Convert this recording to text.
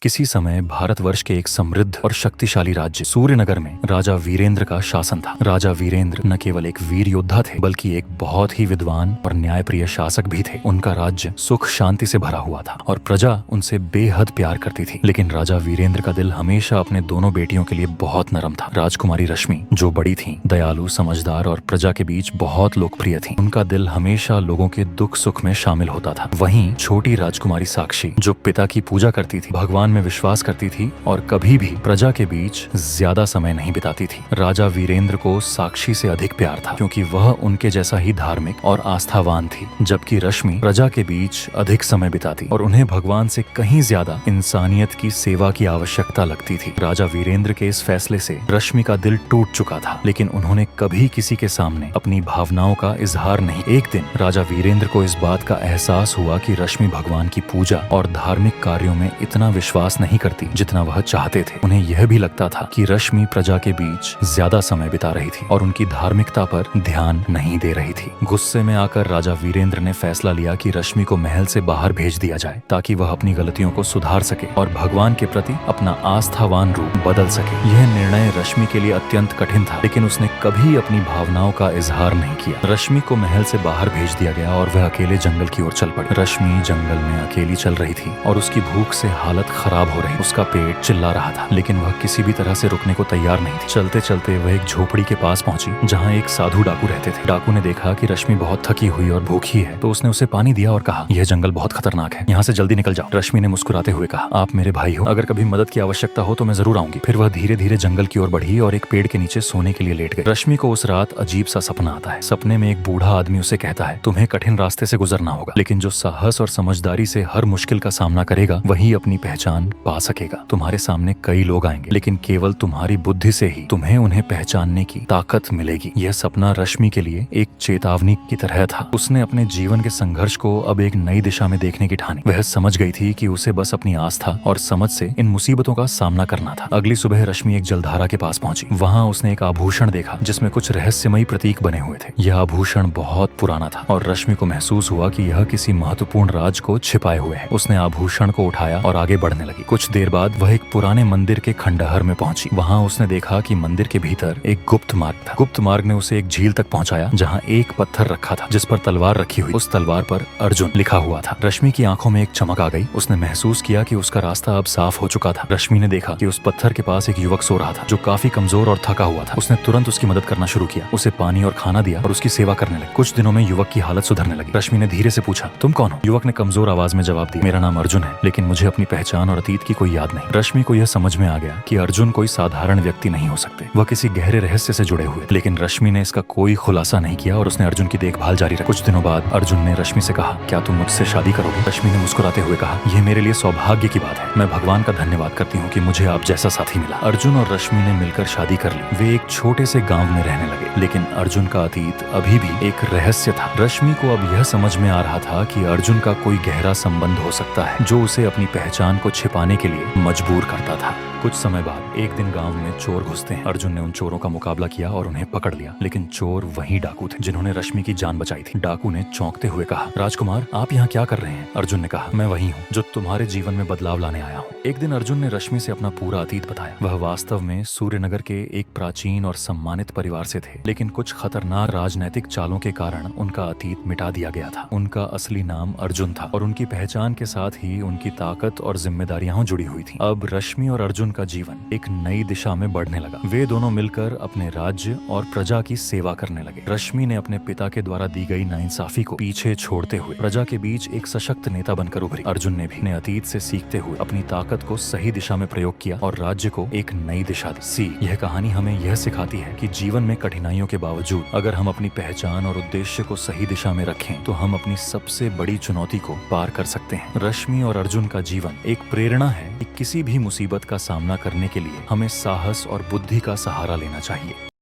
किसी समय भारतवर्ष के एक समृद्ध और शक्तिशाली राज्य सूर्यनगर में राजा वीरेंद्र का शासन था। राजा वीरेंद्र न केवल एक वीर योद्धा थे बल्कि एक बहुत ही विद्वान और न्यायप्रिय शासक भी थे। उनका राज्य सुख शांति से भरा हुआ था और प्रजा उनसे बेहद प्यार करती थी। लेकिन राजा वीरेंद्र का दिल हमेशा अपने दोनों बेटियों के लिए बहुत नरम था। राजकुमारी रश्मि जो बड़ी थी, दयालु, समझदार और प्रजा के बीच बहुत लोकप्रिय थी। उनका दिल हमेशा लोगों के दुख सुख में शामिल होता था। वहीं छोटी राजकुमारी साक्षी जो पिता की पूजा करती थी, भगवान में विश्वास करती थी और कभी भी प्रजा के बीच ज्यादा समय नहीं बिताती थी। राजा वीरेंद्र को साक्षी से अधिक प्यार था क्योंकि वह उनके जैसा ही धार्मिक और आस्थावान थी, जबकि रश्मि प्रजा के बीच अधिक समय बिताती और उन्हें भगवान से कहीं ज्यादा इंसानियत की सेवा की आवश्यकता लगती थी। राजा वीरेंद्र के इस फैसले से रश्मि का दिल टूट चुका था, लेकिन उन्होंने कभी किसी के सामने अपनी भावनाओं का इजहार नहीं। एक दिन राजा वीरेंद्र को इस बात का एहसास हुआ कि रश्मि भगवान की पूजा और धार्मिक कार्यों में इतना विश्वास नहीं करती जितना वह चाहते थे। उन्हें यह भी लगता था कि रश्मि प्रजा के बीच ज्यादा समय बिता रही थी और उनकी धार्मिकता पर ध्यान नहीं दे रही थी। गुस्से में आकर राजा वीरेंद्र ने फैसला लिया कि रश्मि को महल से बाहर भेज दिया जाए ताकि वह अपनी गलतियों को सुधार सके और भगवान के प्रति अपना आस्थावान रूप बदल सके। यह निर्णय रश्मि के लिए अत्यंत कठिन था, लेकिन उसने कभी अपनी भावनाओं का इजहार नहीं किया। रश्मि को महल से बाहर भेज दिया गया और वह अकेले जंगल की ओर चल पड़ी। रश्मि जंगल में अकेली चल रही थी और उसकी भूख से हालत खराब हो रही। उसका पेट चिल्ला रहा था, लेकिन वह किसी भी तरह से रुकने को तैयार नहीं थी। चलते चलते वह एक झोपड़ी के पास पहुंची जहां एक साधु डाकू रहते थे। डाकू ने देखा कि रश्मि बहुत थकी हुई और भूखी है, तो उसने उसे पानी दिया और कहा, यह जंगल बहुत खतरनाक है, यहाँ से जल्दी निकल जाओ। रश्मि ने मुस्कुराते हुए कहा, आप मेरे भाई हो, अगर कभी मदद की आवश्यकता हो तो मैं जरूर आऊंगी। फिर वह धीरे धीरे जंगल की ओर बढ़ी और एक पेड़ के नीचे सोने के लिए लेट गई। रश्मि को उस रात अजीब सा सपना आता है। सपने में एक बूढ़ा आदमी उसे कहता है, तुम्हें कठिन रास्ते से गुजरना होगा, लेकिन जो साहस और समझदारी से हर मुश्किल का सामना करेगा वही अपनी पहचान पा सकेगा। तुम्हारे सामने कई लोग आएंगे, लेकिन केवल तुम्हारी बुद्धि से ही तुम्हें उन्हें पहचानने की ताकत मिलेगी। यह सपना रश्मि के लिए एक चेतावनी की तरह था। उसने अपने जीवन के संघर्ष को अब एक नई दिशा में देखने की ठानी। वह समझ गई थी कि उसे बस अपनी आस्था और समझ से इन मुसीबतों का सामना करना था। अगली सुबह रश्मि एक जलधारा के पास पहुंची। वहां उसने एक आभूषण देखा जिसमें कुछ रहस्यमयी प्रतीक बने हुए थे। यह आभूषण बहुत पुराना था और रश्मि को महसूस हुआ कि यह किसी महत्वपूर्ण राज को छिपाए हुए है। उसने आभूषण को उठाया और आगे बढ़ने लगी। कुछ देर बाद वह एक पुराने मंदिर के खंडहर में पहुंची। वहां उसने देखा कि मंदिर के भीतर एक गुप्त मार्ग था। गुप्त मार्ग ने उसे एक झील तक पहुंचाया जहां एक पत्थर रखा था जिस पर तलवार रखी हुई। उस तलवार पर अर्जुन लिखा हुआ था। रश्मि की आंखों में एक चमक आ गई। उसने महसूस किया कि उसका रास्ता अब साफ हो चुका था। रश्मि ने देखा कि उस पत्थर के पास एक युवक सो रहा था जो काफी कमजोर और थका हुआ था। उसने तुरंत उसकी मदद करना शुरू किया, उसे पानी और खाना दिया और उसकी सेवा करने लगी। कुछ दिनों में युवक की हालत सुधरने लगी। रश्मि ने धीरे से पूछा, तुम कौन हो? युवक ने कमजोर आवाज में जवाब दिया, मेरा नाम अर्जुन है, लेकिन मुझे अपनी पहचान और अतीत की कोई याद नहीं। रश्मि को यह समझ में आ गया कि अर्जुन कोई साधारण व्यक्ति नहीं हो सकते, वह किसी गहरे रहस्य से जुड़े हुए। लेकिन रश्मि ने इसका कोई खुलासा नहीं किया और उसने अर्जुन की देखभाल जारी रखी। कुछ दिनों बाद अर्जुन ने रश्मि से कहा, क्या तुम मुझसे शादी करोगे? रश्मि ने मुस्कुराते हुए कहा, यह मेरे लिए सौभाग्य की बात है। मैं भगवान का धन्यवाद करती हूँ कि मुझे आप जैसा साथी मिला। अर्जुन और रश्मि ने मिलकर शादी कर ली। वे एक छोटे से गांव में रहने लगे, लेकिन अर्जुन का अतीत अभी भी एक रहस्य था। रश्मि को अब यह समझ में आ रहा था कि अर्जुन का कोई गहरा संबंध हो सकता है जो उसे अपनी पहचान को छिपाने के लिए मजबूर करता था। कुछ समय बाद एक दिन गांव में चोर घुसते हैं। अर्जुन ने उन चोरों का मुकाबला किया और उन्हें पकड़ लिया, लेकिन चोर वही डाकू थे जिन्होंने रश्मि की जान बचाई थी। डाकू ने चौंकते हुए कहा, राजकुमार, आप यहाँ क्या कर रहे हैं? अर्जुन ने कहा, मैं वही हूँ जो तुम्हारे जीवन में बदलाव लाने आया हूँ। एक दिन अर्जुन ने रश्मि से अपना पूरा अतीत बताया। वह वास्तव में सूर्यनगर के एक प्राचीन और सम्मानित परिवार से थे, लेकिन कुछ खतरनाक राजनैतिक चालों के कारण उनका अतीत मिटा दिया गया था। उनका असली नाम अर्जुन था और उनकी पहचान के साथ ही उनकी ताकत और जिम्मेदारियां जुड़ी हुई थी। अब रश्मि और अर्जुन का जीवन एक नई दिशा में बढ़ने लगा। वे दोनों मिलकर अपने राज्य और प्रजा की सेवा करने लगे। रश्मि ने अपने पिता के द्वारा दी गई नाइंसाफी को पीछे छोड़ते हुए प्रजा के बीच एक सशक्त नेता बनकर उभरी। अर्जुन ने भी अपने अतीत से सीखते हुए अपनी ताकत को सही दिशा में प्रयोग किया और राज्य को एक नई दिशा दी। यह कहानी हमें यह सिखाती है कि जीवन में कठिनाइयों के बावजूद अगर हम अपनी पहचान और उद्देश्य को सही दिशा में रखें तो हम अपनी सबसे बड़ी चुनौती को पार कर सकते हैं। रश्मि और अर्जुन का जीवन एक प्रेरणा है कि किसी भी मुसीबत का सामना करने के लिए हमें साहस और बुद्धि का सहारा लेना चाहिए।